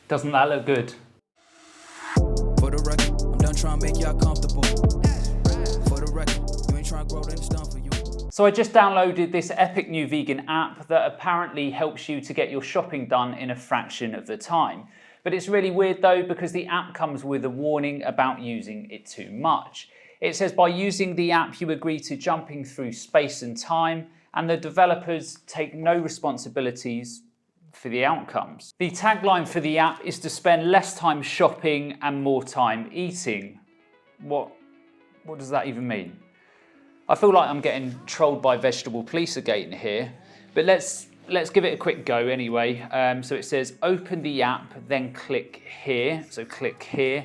Doesn't that look good? For the record, I'm done trying to make y'all comfortable. For the record, you ain't trying to grow, then it's done for you. So I just downloaded this epic new vegan app that apparently helps you to get your shopping done in a fraction of the time. But it's really weird though, because the app comes with a warning about using it too much. It says by using the app you agree to jumping through space and time, and the developers take no responsibilities for the outcomes. The tagline for the app is to spend less time shopping and more time eating. What does that even mean? I feel like I'm getting trolled by vegetable police again here, but let's give it a quick go anyway. So it says open the app, then click here. So click here,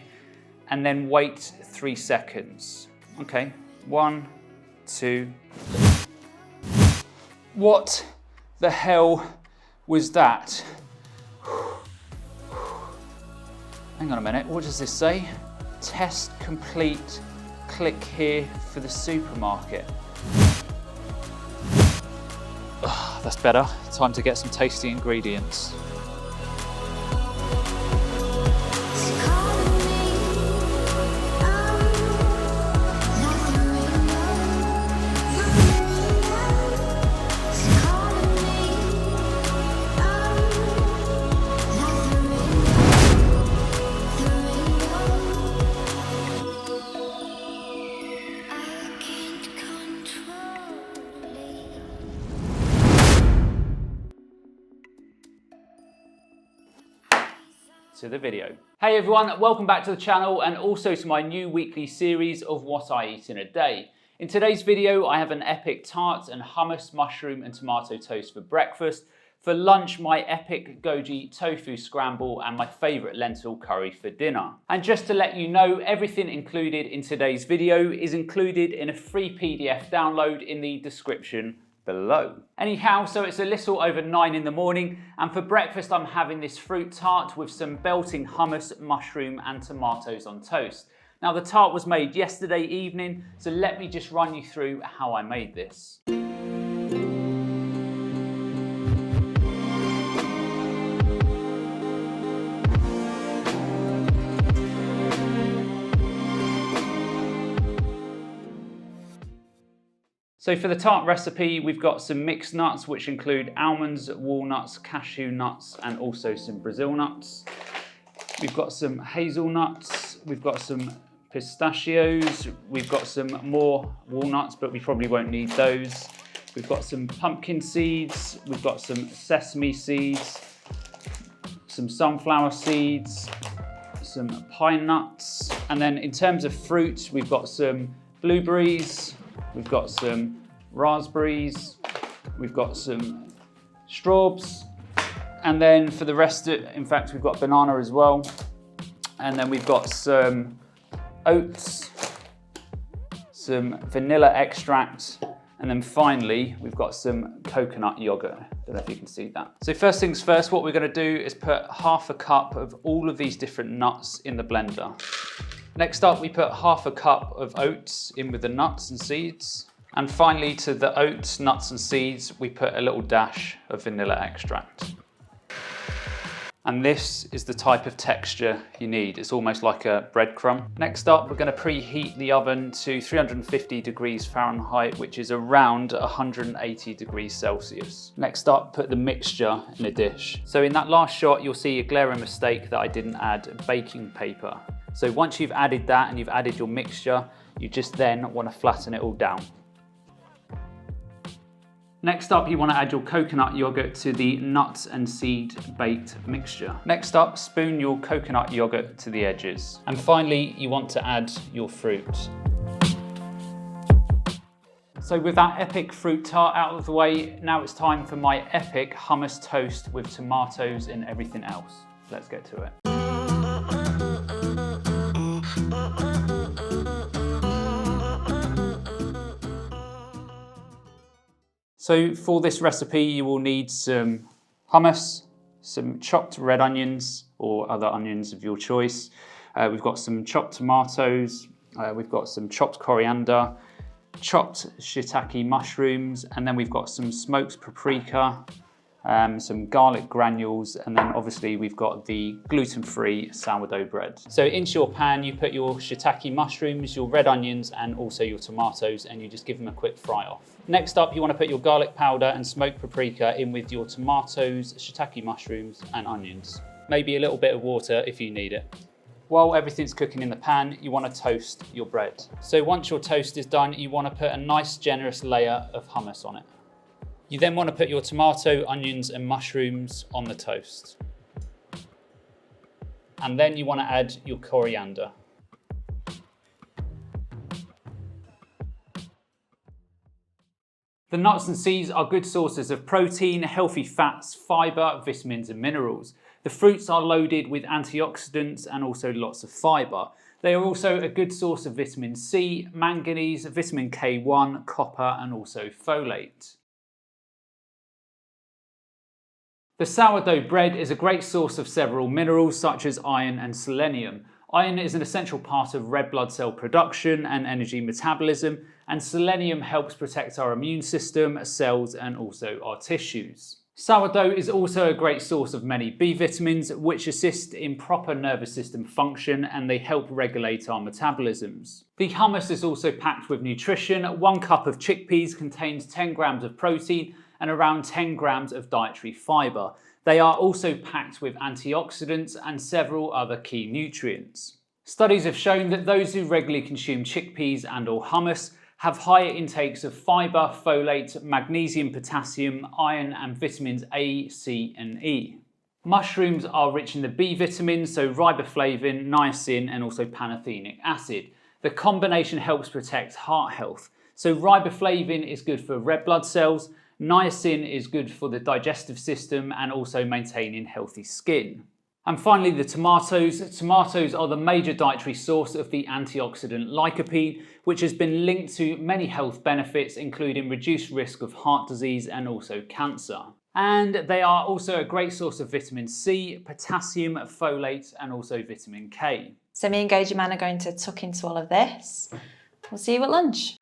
and then wait 3 seconds. Okay, 1, 2. What the hell was that? Hang on a minute, what does this say? Test complete, click here for the supermarket. Ugh, that's better. Time to get some tasty ingredients. To the video. Hey everyone, welcome back to the channel and also to my new weekly series of what I eat in a day. In today's video, I have an epic tart and hummus, mushroom and tomato toast for breakfast. For lunch, my epic goji tofu scramble and my favorite lentil curry for dinner. And just to let you know, everything included in today's video is included in a free PDF download in the description below. Anyhow, so it's a little over 9 in the morning, and for breakfast I'm having this fruit tart with some belting hummus, mushroom and tomatoes on toast. Now the tart was made yesterday evening, so let me just run you through how I made this. So for the tart recipe, we've got some mixed nuts, which include almonds, walnuts, cashew nuts, and also some Brazil nuts. We've got some hazelnuts, we've got some pistachios, we've got some more walnuts, but we probably won't need those. We've got some pumpkin seeds, we've got some sesame seeds, some sunflower seeds, some pine nuts, and then in terms of fruit, we've got some blueberries, we've got some raspberries, we've got some strawberries, and then for the rest of it, in fact, we've got banana as well. And then we've got some oats, some vanilla extract, and then finally, we've got some coconut yogurt. Don't know if you can see that. So first things first, what we're gonna do is put half a cup of all of these different nuts in the blender. Next up, we put half a cup of oats in with the nuts and seeds. And finally, to the oats, nuts and seeds, we put a little dash of vanilla extract. And this is the type of texture you need. It's almost like a breadcrumb. Next up, we're gonna preheat the oven to 350 degrees Fahrenheit, which is around 180 degrees Celsius. Next up, put the mixture in a dish. So in that last shot, you'll see a glaring mistake that I didn't add baking paper. So once you've added that and you've added your mixture, you just then wanna flatten it all down. Next up, you want to add your coconut yogurt to the nuts and seed baked mixture. Next up, spoon your coconut yogurt to the edges. And finally, you want to add your fruit. So with that epic fruit tart out of the way, now it's time for my epic hummus toast with tomatoes and everything else. Let's get to it. So for this recipe, you will need some hummus, some chopped red onions or other onions of your choice. We've got some chopped tomatoes, we've got some chopped coriander, chopped shiitake mushrooms, and then we've got some smoked paprika, some garlic granules, and then obviously we've got the gluten-free sourdough bread. So into your pan, you put your shiitake mushrooms, your red onions, and also your tomatoes, and you just give them a quick fry off. Next up, you want to put your garlic powder and smoked paprika in with your tomatoes, shiitake mushrooms, and onions. Maybe a little bit of water if you need it. While everything's cooking in the pan, you want to toast your bread. So once your toast is done, you want to put a nice generous layer of hummus on it. You then want to put your tomato, onions, and mushrooms on the toast. And then you want to add your coriander. The nuts and seeds are good sources of protein, healthy fats, fibre, vitamins and minerals. The fruits are loaded with antioxidants and also lots of fibre. They are also a good source of vitamin C, manganese, vitamin K1, copper and also folate. The sourdough bread is a great source of several minerals such as iron and selenium. Iron is an essential part of red blood cell production and energy metabolism, and selenium helps protect our immune system, cells and also our tissues. Sourdough is also a great source of many B vitamins which assist in proper nervous system function, and they help regulate our metabolisms. The hummus is also packed with nutrition. 1 cup of chickpeas contains 10 grams of protein and around 10 grams of dietary fibre. They are also packed with antioxidants and several other key nutrients. Studies have shown that those who regularly consume chickpeas and or hummus have higher intakes of fibre, folate, magnesium, potassium, iron and vitamins A, C and E. Mushrooms are rich in the B vitamins, so riboflavin, niacin and also pantothenic acid. The combination helps protect heart health. So riboflavin is good for red blood cells, niacin is good for the digestive system and also maintaining healthy skin. And finally, the tomatoes. Tomatoes are the major dietary source of the antioxidant lycopene, which has been linked to many health benefits, including reduced risk of heart disease and also cancer. And they are also a great source of vitamin C, potassium, folate, and also vitamin K. So me and Goji Man are going to tuck into all of this. We'll see you at lunch.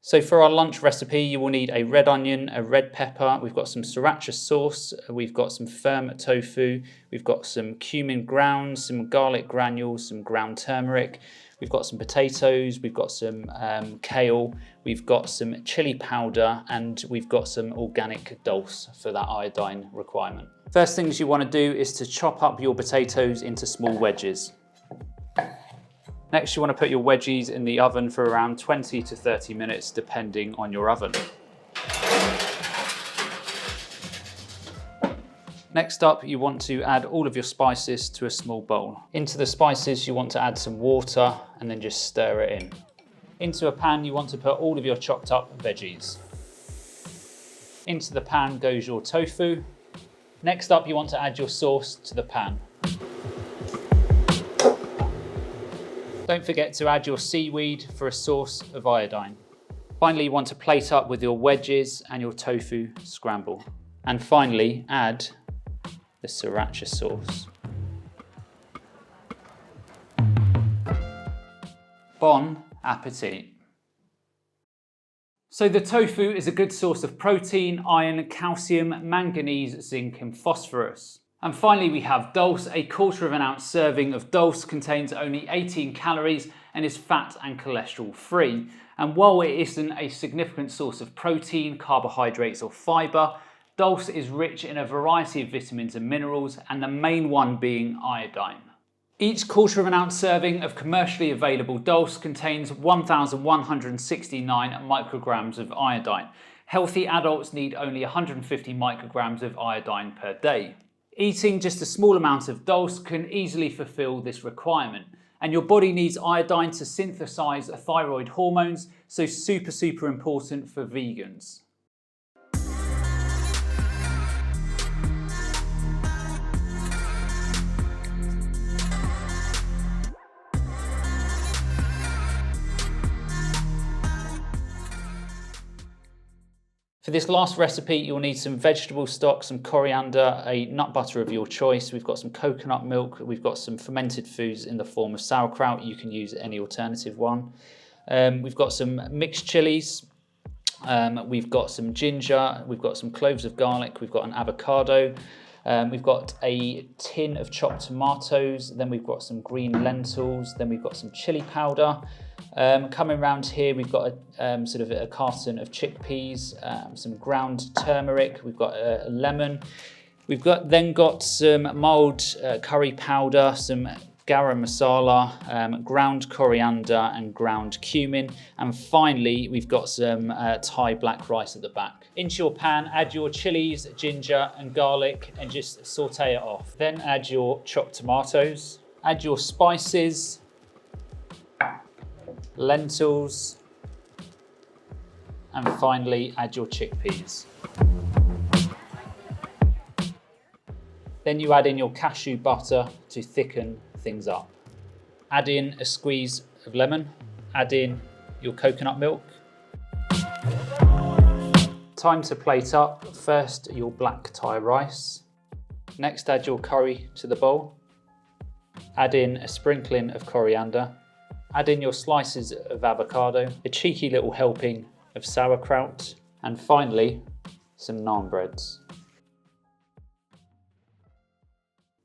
So for our lunch recipe, you will need a red onion, a red pepper, we've got some sriracha sauce, we've got some firm tofu, we've got some cumin ground, some garlic granules, some ground turmeric, we've got some potatoes, we've got some kale, we've got some chili powder, and we've got some organic dulse for that iodine requirement. First things you want to do is to chop up your potatoes into small wedges. Next, you want to put your wedgies in the oven for around 20 to 30 minutes, depending on your oven. Next up, you want to add all of your spices to a small bowl. Into the spices, you want to add some water and then just stir it in. Into a pan, you want to put all of your chopped up veggies. Into the pan goes your tofu. Next up, you want to add your sauce to the pan. Don't forget to add your seaweed for a source of iodine. Finally, you want to plate up with your wedges and your tofu scramble. And finally, add the sriracha sauce. Bon appetit. So the tofu is a good source of protein, iron, calcium, manganese, zinc and phosphorus. And finally we have dulse. 1/4 ounce serving of dulse contains only 18 calories and is fat and cholesterol free. And while it isn't a significant source of protein, carbohydrates or fibre, dulse is rich in a variety of vitamins and minerals, and the main one being iodine. Each 1/4 ounce serving of commercially available dulse contains 1,169 micrograms of iodine. Healthy adults need only 150 micrograms of iodine per day. Eating just a small amount of dulse can easily fulfill this requirement, and your body needs iodine to synthesize thyroid hormones, so super important for vegans. For this last recipe, you'll need some vegetable stock, some coriander, a nut butter of your choice. We've got some coconut milk. We've got some fermented foods in the form of sauerkraut. You can use any alternative one. We've got some mixed chilies. We've got some ginger. We've got some cloves of garlic. We've got an avocado. We've got a tin of chopped tomatoes. Then we've got some green lentils. Then we've got some chili powder. Coming around here, we've got sort of a carton of chickpeas, some ground turmeric, we've got a lemon. We've then got some mild curry powder, some garam masala, ground coriander and ground cumin. And finally, we've got some Thai black rice at the back. Into your pan, add your chilies, ginger and garlic and just saute it off. Then add your chopped tomatoes, add your spices, lentils, and finally add your chickpeas. Then you add in your cashew butter to thicken things up. Add in a squeeze of lemon, add in your coconut milk. Time to plate up. First your black Thai rice. Next add your curry to the bowl. Add in a sprinkling of coriander. Add in your slices of avocado, a cheeky little helping of sauerkraut, and finally, some naan breads.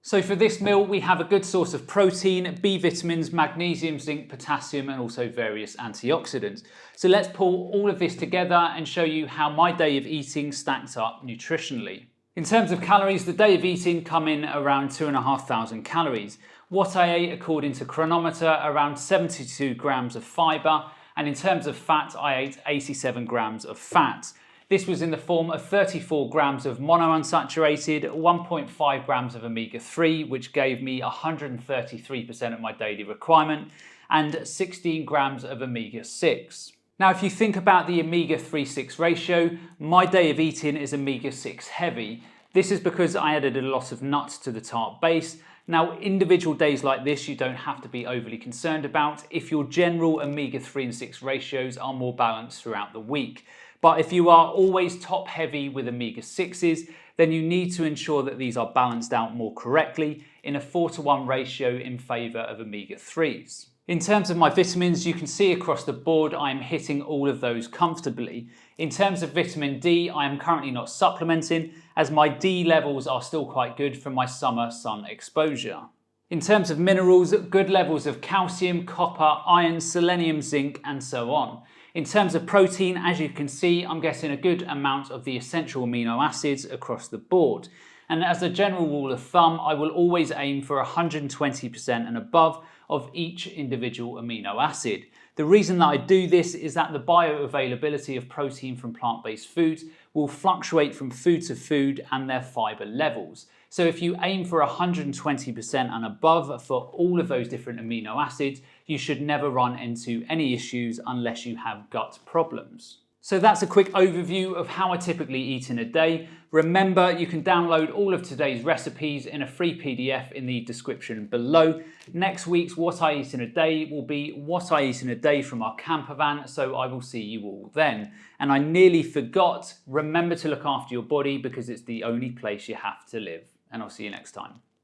So for this meal, we have a good source of protein, B vitamins, magnesium, zinc, potassium, and also various antioxidants. So let's pull all of this together and show you how my day of eating stacks up nutritionally. In terms of calories, the day of eating come in around 2,500 calories. What I ate according to Chronometer, around 72 grams of fibre, and in terms of fat, I ate 87 grams of fat. This was in the form of 34 grams of monounsaturated, 1.5 grams of omega-3, which gave me 133% of my daily requirement, and 16 grams of omega-6. Now, if you think about the omega-3/6 ratio, my day of eating is omega-6 heavy. This is because I added a lot of nuts to the tart base. Now, individual days like this, you don't have to be overly concerned about if your general omega-3 and 6 ratios are more balanced throughout the week. But if you are always top heavy with omega-6s, then you need to ensure that these are balanced out more correctly in a 4:1 ratio in favour of omega-3s. In terms of my vitamins, you can see across the board I am hitting all of those comfortably. In terms of vitamin D, I am currently not supplementing as my D levels are still quite good from my summer sun exposure. In terms of minerals, good levels of calcium, copper, iron, selenium, zinc, and so on. In terms of protein, as you can see, I'm getting a good amount of the essential amino acids across the board. And as a general rule of thumb, I will always aim for 120% and above of each individual amino acid. The reason that I do this is that the bioavailability of protein from plant-based foods will fluctuate from food to food and their fibre levels. So if you aim for 120% and above for all of those different amino acids, you should never run into any issues unless you have gut problems. So that's a quick overview of how I typically eat in a day. Remember, you can download all of today's recipes in a free PDF in the description below. Next week's What I Eat in a Day will be What I Eat in a Day from our camper van, so I will see you all then. And I nearly forgot, remember to look after your body because it's the only place you have to live. And I'll see you next time.